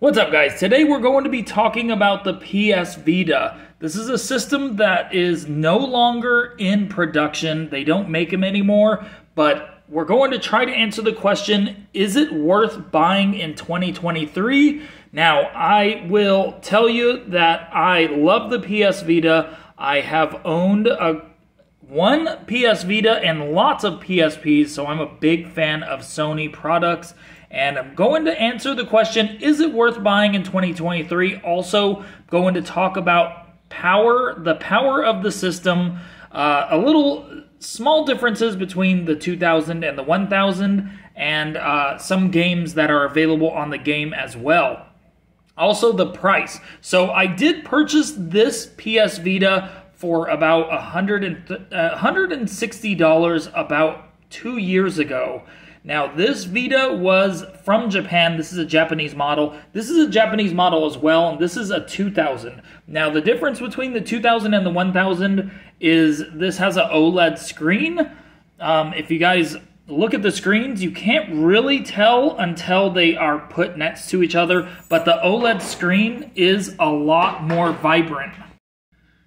What's up, guys? Today we're going to be talking about the PS Vita. This is a system that is no longer in production. They don't make them anymore, but we're going to try to answer the question, is it worth buying in 2023? Now, I will tell you that I love the PS Vita. I have owned one PS Vita and lots of PSPs, so I'm a big fan of Sony products. And I'm going to answer the question, is it worth buying in 2023? Also, going to talk about the power of the system, a little small differences between the 2000 and the 1000, and some games that are available on the game as well. Also, the price. So I did purchase this PS Vita for about $160 about 2 years ago. Now, this Vita was from Japan. This is a Japanese model. This is a Japanese model as well, and this is a 2000. Now, the difference between the 2000 and the 1000 is this has an OLED screen. If you guys look at the screens, you can't really tell until they are put next to each other, but the OLED screen is a lot more vibrant.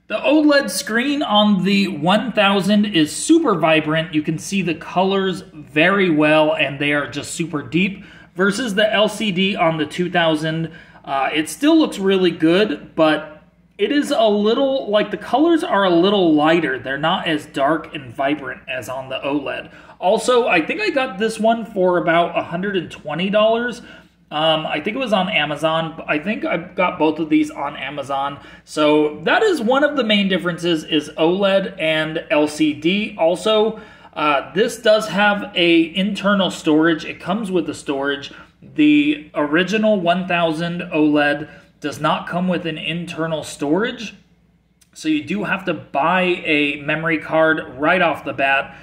The OLED screen on the 1000 is super vibrant. You can see the colors very well, and they are just super deep. Versus the LCD on the 2000, it still looks really good, but it is a little, like the colors are a little lighter. They're not as dark and vibrant as on the OLED. Also, I think I got this one for about $120. I think it was on Amazon. I think I got both of these on Amazon. So that is one of the main differences, is OLED and LCD. Also, this does have a internal storage. It comes with the storage. The original 1000 OLED does not come with an internal storage. So you do have to buy a memory card right off the bat.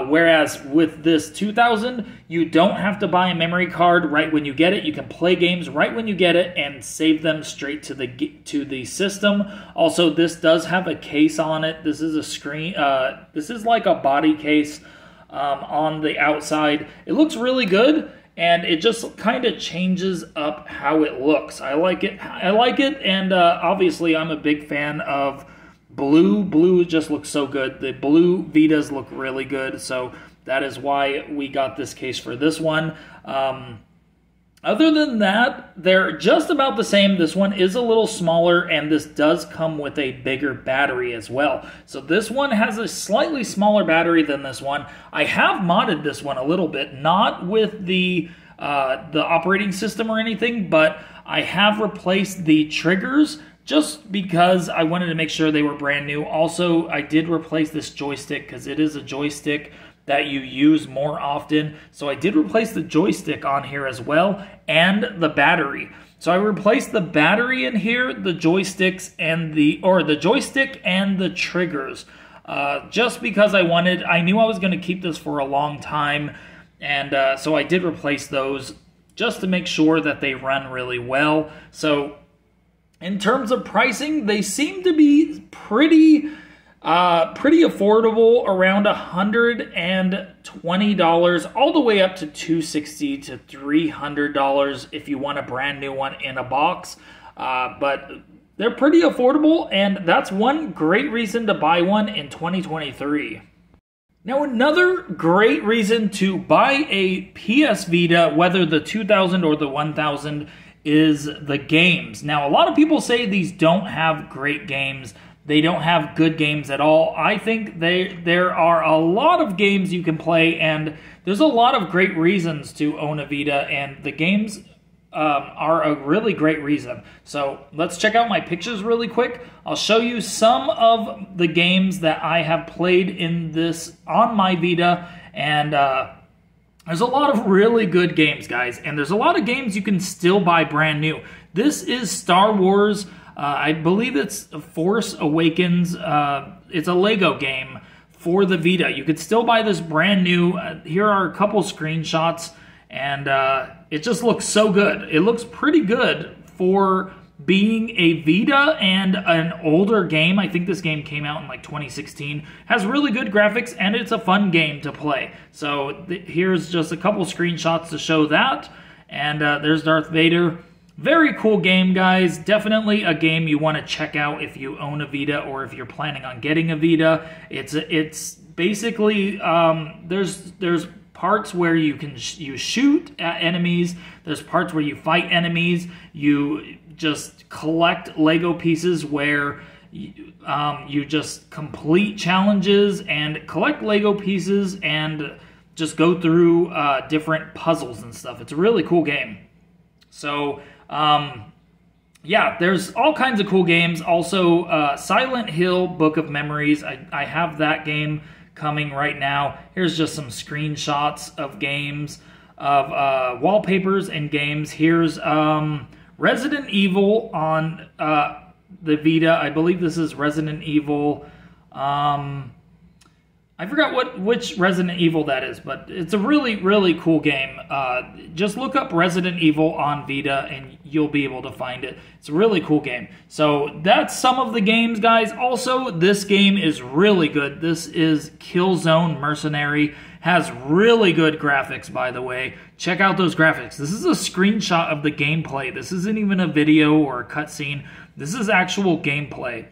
Whereas with this 2000, you don't have to buy a memory card right when you get it. You can play games right when you get it and save them straight to the system. Also, this does have a case on it. This is a screen. This is like a body case on the outside. It looks really good, and it just kind of changes up how it looks. I like it. And obviously, I'm a big fan of blue. Blue just looks so good. The blue Vitas look really good, so that is why we got this case for this one. Other than that, they're just about the same. This one is a little smaller, and this does come with a bigger battery as well. So this one has a slightly smaller battery than this one. I have modded this one a little bit, not with the operating system or anything, but I have replaced the triggers just because I wanted to make sure they were brand new. Also, I did replace this joystick because it is a joystick that you use more often. So I did replace the joystick on here as well, and the battery. So I replaced the battery in here, the joysticks, and the joystick and the triggers. Just because I knew I was going to keep this for a long time, and so I did replace those just to make sure that they run really well. So in terms of pricing, they seem to be pretty affordable, around $120, all the way up to $260 to $300 if you want a brand new one in a box. But they're pretty affordable, and that's one great reason to buy one in 2023. Now, another great reason to buy a PS Vita, whether the 2000 or the 1000, is the games. Now, a lot of people say these don't have great games. They don't have good games at all. I think there are a lot of games you can play, and there's a lot of great reasons to own a Vita, and the games are a really great reason. So let's check out my pictures really quick. I'll show you some of the games that I have played on my Vita, and there's a lot of really good games, guys, and there's a lot of games you can still buy brand new. This is Star Wars. I believe it's Force Awakens. It's a Lego game for the Vita. You could still buy this brand new. Here are a couple screenshots, and it just looks so good. It looks pretty good for being a Vita and an older game. I think this game came out in like 2016. Has really good graphics, and it's a fun game to play. So here's just a couple screenshots to show that. And there's Darth Vader. very cool game, guys. Definitely a game you want to check out if you own a Vita or if you're planning on getting a Vita. It's basically there's parts where you shoot at enemies. There's parts where you fight enemies. You just collect Lego pieces where you just complete challenges and collect Lego pieces and just go through different puzzles and stuff. It's a really cool game. So, yeah, there's all kinds of cool games. Also, Silent Hill Book of Memories. I have that game coming right now. Here's just some screenshots of games, of wallpapers and games. Here's Resident Evil on the Vita. I believe this is Resident Evil. I forgot which Resident Evil that is, but it's a really, really cool game. Just look up Resident Evil on Vita and you'll be able to find it. It's a really cool game. So that's some of the games, guys. Also, this game is really good. This is Killzone Mercenary. Has really good graphics, by the way. Check out those graphics. This is a screenshot of the gameplay. This isn't even a video or a cutscene. This is actual gameplay.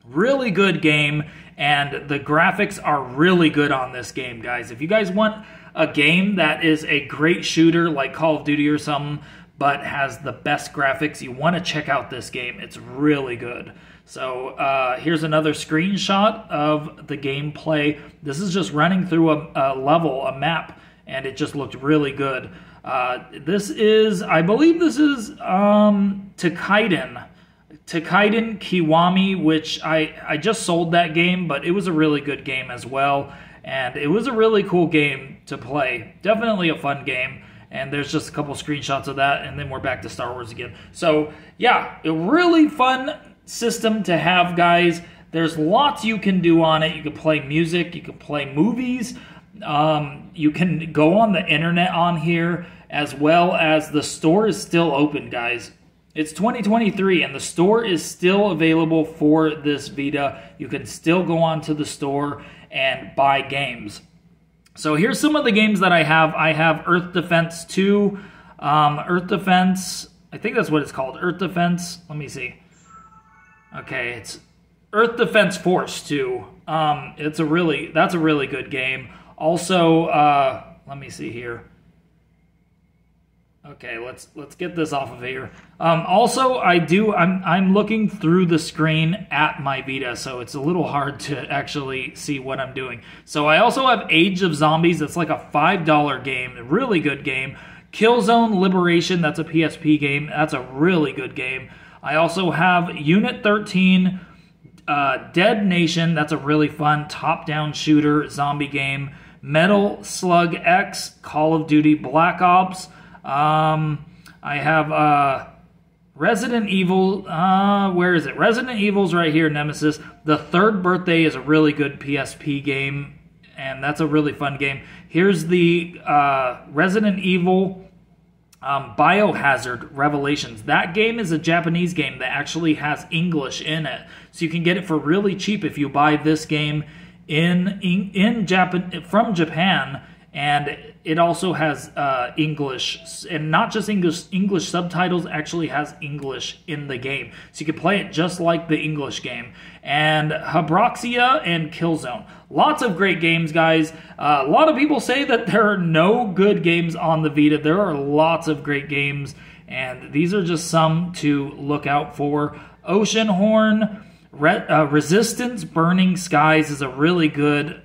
Really good game, and the graphics are really good on this game, guys. If you guys want a game that is a great shooter like Call of Duty or something, but has the best graphics, you want to check out this game. It's really good. So here's another screenshot of the gameplay. This is just running through a level, a map, and it just looked really good. This is, I believe this is Takaiden Kiwami, which I just sold that game, but it was a really good game as well. And it was a really cool game to play. Definitely a fun game. And there's just a couple screenshots of that, and then we're back to Star Wars again. So, yeah, a really fun system to have, guys. There's lots you can do on it. You can play music. You can play movies. You can go on the internet on here, as well as the store is still open, guys. It's 2023, and the store is still available for this Vita. You can still go onto the store and buy games. So here's some of the games that I have. I have Earth Defense 2, Earth Defense, I think that's what it's called, Earth Defense, let me see. Okay, it's Earth Defense Force 2. That's a really good game. Also, let me see here. Okay, let's get this off of here. Also, I'm looking through the screen at my Vita, so it's a little hard to actually see what I'm doing. So I also have Age of Zombies. It's like a $5 game, a really good game. Killzone Liberation, that's a PSP game. That's a really good game. I also have Unit 13, Dead Nation. That's a really fun top-down shooter zombie game. Metal Slug X, Call of Duty Black Ops. I have Resident Evil, where is it? Resident Evil's right here, Nemesis. The Third Birthday is a really good PSP game, and that's a really fun game. Here's the Resident Evil Biohazard Revelations. That game is a Japanese game that actually has English in it, so you can get it for really cheap if you buy this game from Japan. And it also has English, and not just English subtitles, actually has English in the game. So you can play it just like the English game. And Habroxia and Killzone. Lots of great games, guys. A lot of people say that there are no good games on the Vita. There are lots of great games, and these are just some to look out for. Oceanhorn, Resistance Burning Skies is a really good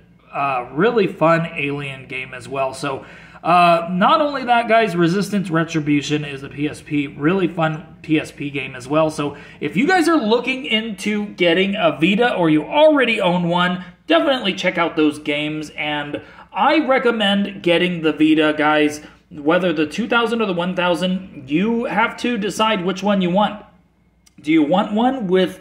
really fun alien game as well. So not only that, guys, Resistance Retribution is a PSP, really fun PSP game as well. So if you guys are looking into getting a Vita or you already own one, definitely check out those games. And I recommend getting the Vita, guys. Whether the 2000 or the 1000, you have to decide which one you want. Do you want one with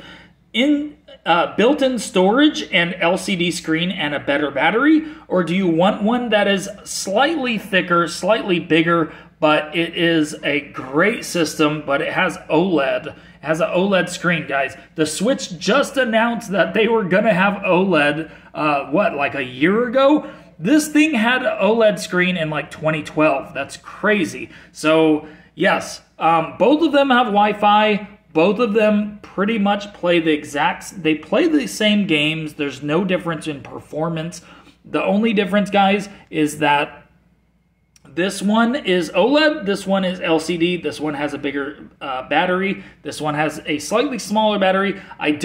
built-in storage and LCD screen and a better battery, or do you want one that is slightly thicker, slightly bigger, but it is a great system, but it has OLED. It has an OLED screen, guys. The Switch just announced that they were going to have OLED, like a year ago? This thing had an OLED screen in like 2012. That's crazy. So Yes, both of them have Wi-Fi. Both of them pretty much play they play the same games. There's no difference in performance. The only difference, guys, is that this one is OLED, this one is LCD, this one has a bigger battery, this one has a slightly smaller battery. I don't